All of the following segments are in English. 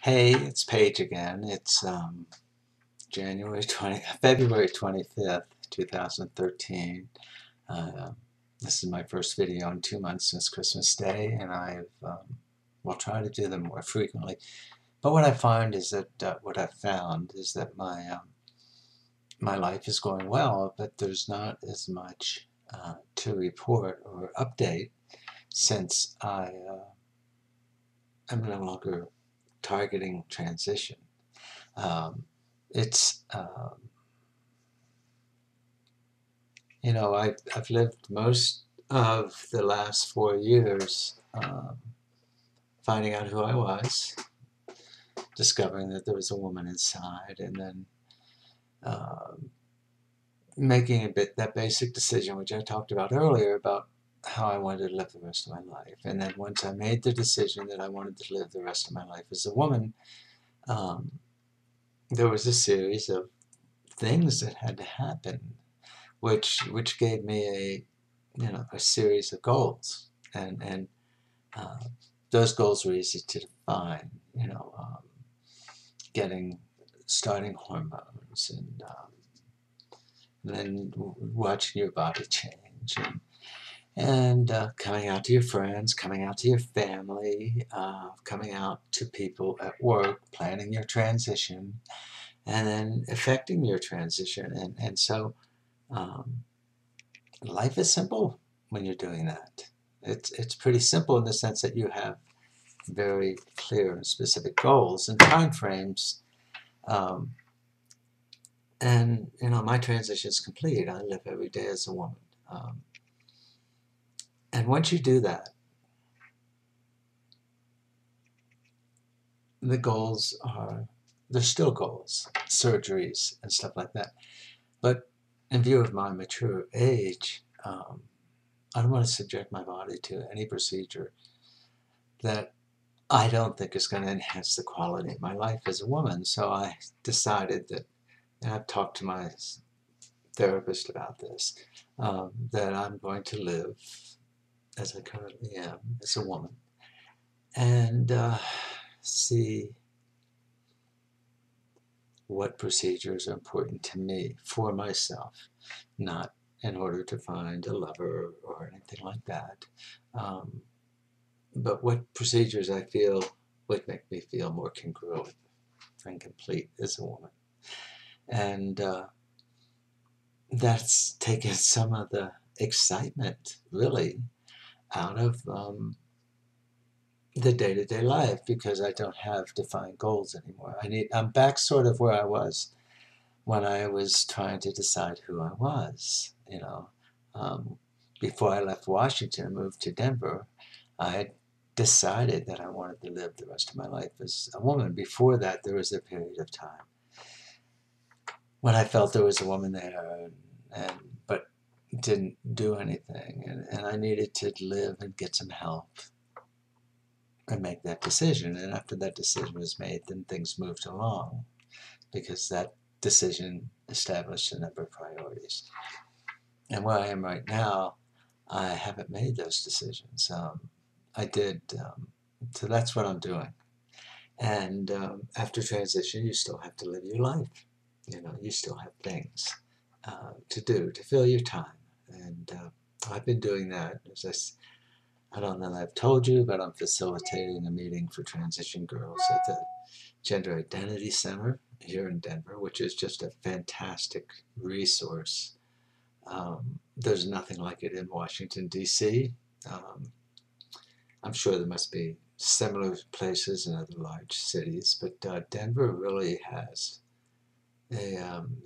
Hey, it's Paige again. It's February 25th, 2013. Uh, this is my first video in 2 months since Christmas Day, and will try to do them more frequently. But what I find is that what I've found is that my life is going well, but there's not as much to report or update since I'm no longer targeting transition. It's you know, I've lived most of the last 4 years finding out who I was, discovering that there was a woman inside, and then making that basic decision, which I talked about earlier, about how I wanted to live the rest of my life. And then once I made the decision that I wanted to live the rest of my life as a woman, there was a series of things that had to happen, which gave me a series of goals, and those goals were easy to define. Starting hormones, and then watching your body change, and coming out to your friends, coming out to your family, coming out to people at work, planning your transition, and then effecting your transition. And so life is simple when you're doing that. It's pretty simple in the sense that you have very clear and specific goals and time frames. And my transition is complete. I live every day as a woman. And once you do that, the goals they're still goals, surgeries and stuff like that. But in view of my mature age, I don't want to subject my body to any procedure that I don't think is going to enhance the quality of my life as a woman. So I decided that, and I've talked to my therapist about this, that I'm going to live as I currently am as a woman, and see what procedures are important to me for myself, not in order to find a lover or anything like that, but what procedures I feel would make me feel more congruent and complete as a woman. And that's taken some of the excitement, really, out of the day-to-day life, because I don't have defined goals anymore. I'm back sort of where I was when I was trying to decide who I was. Before I left Washington and moved to Denver, I had decided that I wanted to live the rest of my life as a woman. Before that, there was a period of time when I felt there was a woman there, but didn't do anything, and I needed to live and get some help and make that decision. And after that decision was made, then things moved along, because that decision established a number of priorities. And where I am right now, I haven't made those decisions. I did, so that's what I'm doing. And after transition, you still have to live your life. You still have things to do to fill your time. And I've been doing that. I don't know that I've told you, but I'm facilitating a meeting for transition girls at the Gender Identity Center here in Denver, which is just a fantastic resource. There's nothing like it in Washington, D.C. I'm sure there must be similar places in other large cities, but Denver really has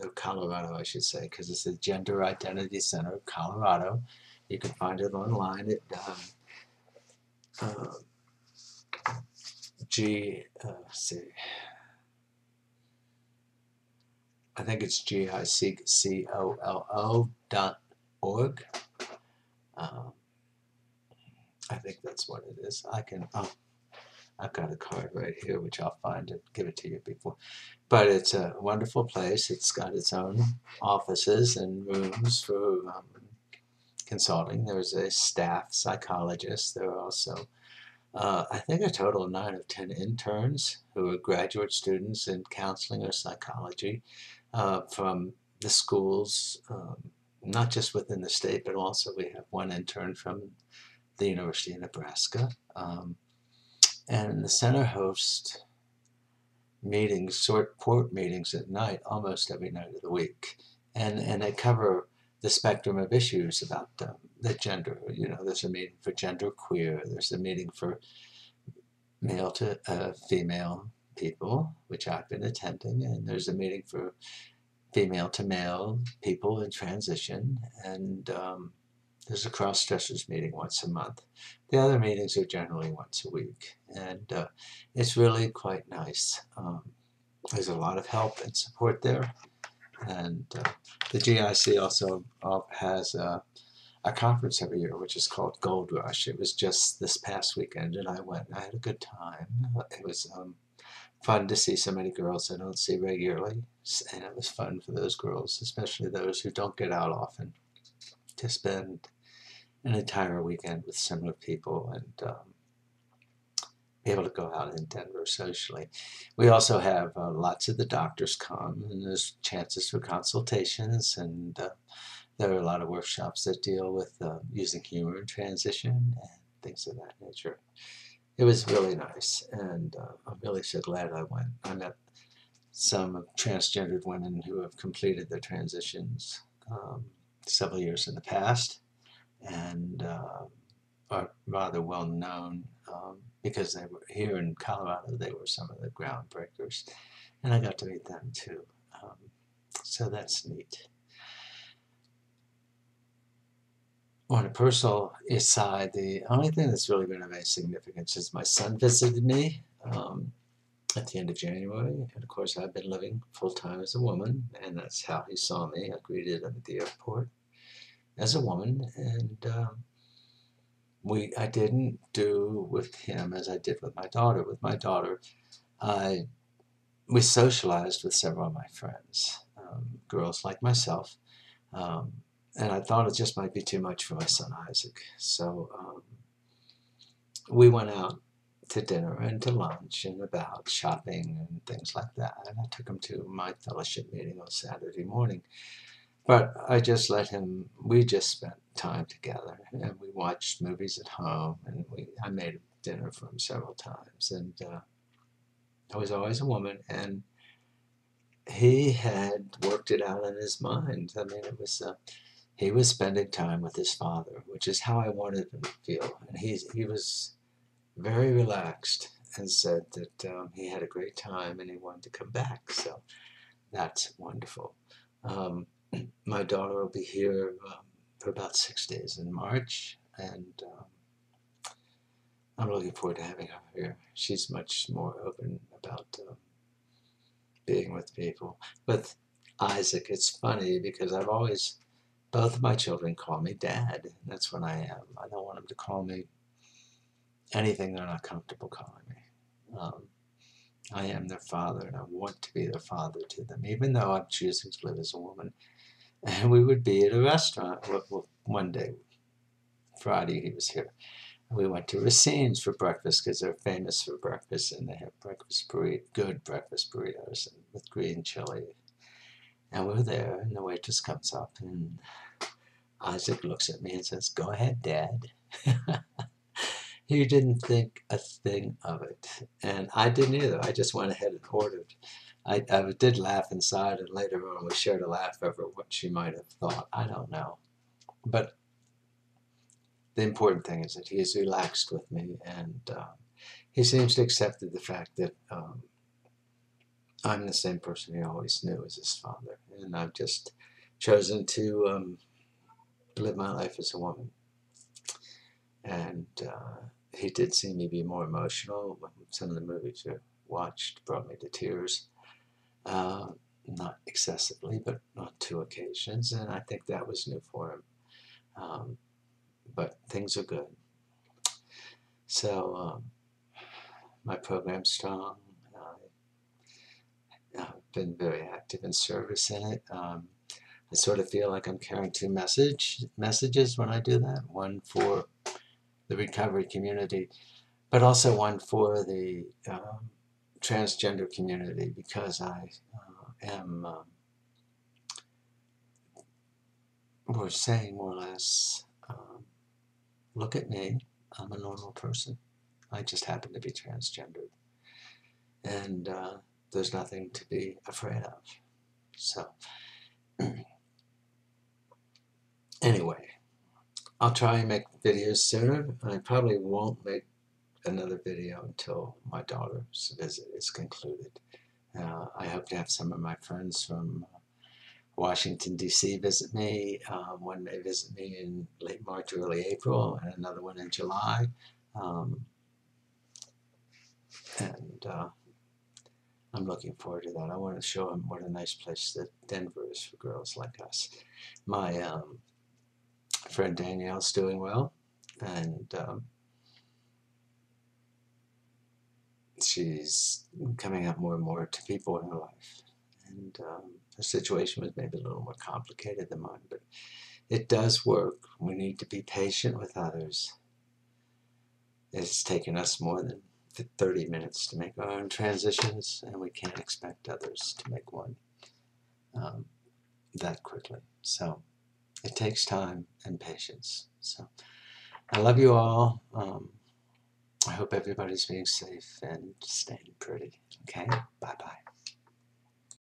or Colorado, I should say, because it's the Gender Identity Center of Colorado. You can find it online at I think it's GICCOLO.org. I think that's what it is. I've got a card right here, which I'll find and give it to you before. But it's a wonderful place. It's got its own offices and rooms for consulting. There's a staff psychologist. There are also I think a total of 9 or 10 interns who are graduate students in counseling or psychology from the schools, not just within the state, but also we have one intern from the University of Nebraska. And the center hosts meetings, short port meetings at night, almost every night of the week. And they cover the spectrum of issues about the gender. You know, there's a meeting for gender queer, there's a meeting for male to female people, which I've been attending, and there's a meeting for female to male people in transition, and there's a cross-dressers meeting once a month. The other meetings are generally once a week, and it's really quite nice. There's a lot of help and support there, and the GIC also has a conference every year, which is called Gold Rush. It was just this past weekend, and I went, and I had a good time. It was fun to see so many girls I don't see regularly, and it was fun for those girls, especially those who don't get out often, to spend an entire weekend with similar people and be able to go out in Denver socially. We also have lots of the doctors come, and there's chances for consultations, and there are a lot of workshops that deal with using humor in transition and things of that nature. It was really nice, and I'm really so glad I went. I met some transgendered women who have completed their transitions several years in the past, and are rather well known because they were here in Colorado. They were some of the groundbreakers, and I got to meet them too. So that's neat. On a personal side, the only thing that's really been of any significance is my son visited me at the end of January, and of course I've been living full-time as a woman, and that's how he saw me. I greeted him at the airport as a woman, and I didn't do with him as I did with my daughter. With my daughter, we socialized with several of my friends, girls like myself, and I thought it just might be too much for my son Isaac. So we went out to dinner and to lunch and about shopping and things like that. And I took him to my fellowship meeting on Saturday morning. But I just let him, we just spent time together, and we watched movies at home, and I made dinner for him several times. And I was always a woman, and he had worked it out in his mind. I mean, it was he was spending time with his father, which is how I wanted him to feel. And he was very relaxed and said that he had a great time and he wanted to come back. So that's wonderful. My daughter will be here for about 6 days in March, and I'm looking forward to having her here. She's much more open about being with people. With Isaac, it's funny because both of my children call me Dad, and that's what I am. I don't want them to call me anything they're not comfortable calling me. I am their father, and I want to be their father to them, even though I'm choosing to live as a woman. And we would be at a restaurant one day. Friday he was here. We went to Racine's for breakfast because they're famous for breakfast, and they have good breakfast burritos and with green chili. And we're there, and the waitress comes up, and Isaac looks at me and says, "Go ahead, Dad." He didn't think a thing of it, and I didn't either. I just went ahead and ordered. I did laugh inside, and later on we shared a laugh over what she might have thought. I don't know. But the important thing is that he is relaxed with me, and he seems to accept the fact that I'm the same person he always knew as his father, and I've just chosen to live my life as a woman. And he did see me be more emotional. Some of the movies I watched brought me to tears. Not excessively, but on 2 occasions, and I think that was new for him. But things are good. So my program's strong. I've been very active in service in it. I sort of feel like I'm carrying 2 messages when I do that. One for the recovery community but also one for the transgender community, because I am, we're saying more or less, look at me, I'm a normal person. I just happen to be transgendered. And there's nothing to be afraid of. So, anyway, I'll try and make videos sooner. I probably won't make another video until my daughter's visit is concluded. I hope to have some of my friends from Washington, D.C. visit me. One may visit me in late March, early April, and another one in July. And I'm looking forward to that. I want to show them what a nice place that Denver is for girls like us. My friend Danielle's doing well, and she's coming up more and more to people in her life. And her situation was maybe a little more complicated than mine, but it does work. We need to be patient with others. It's taken us more than 30 minutes to make our own transitions, and we can't expect others to make one that quickly. So it takes time and patience. So I love you all. I hope everybody's being safe and staying pretty. Okay? Bye-bye.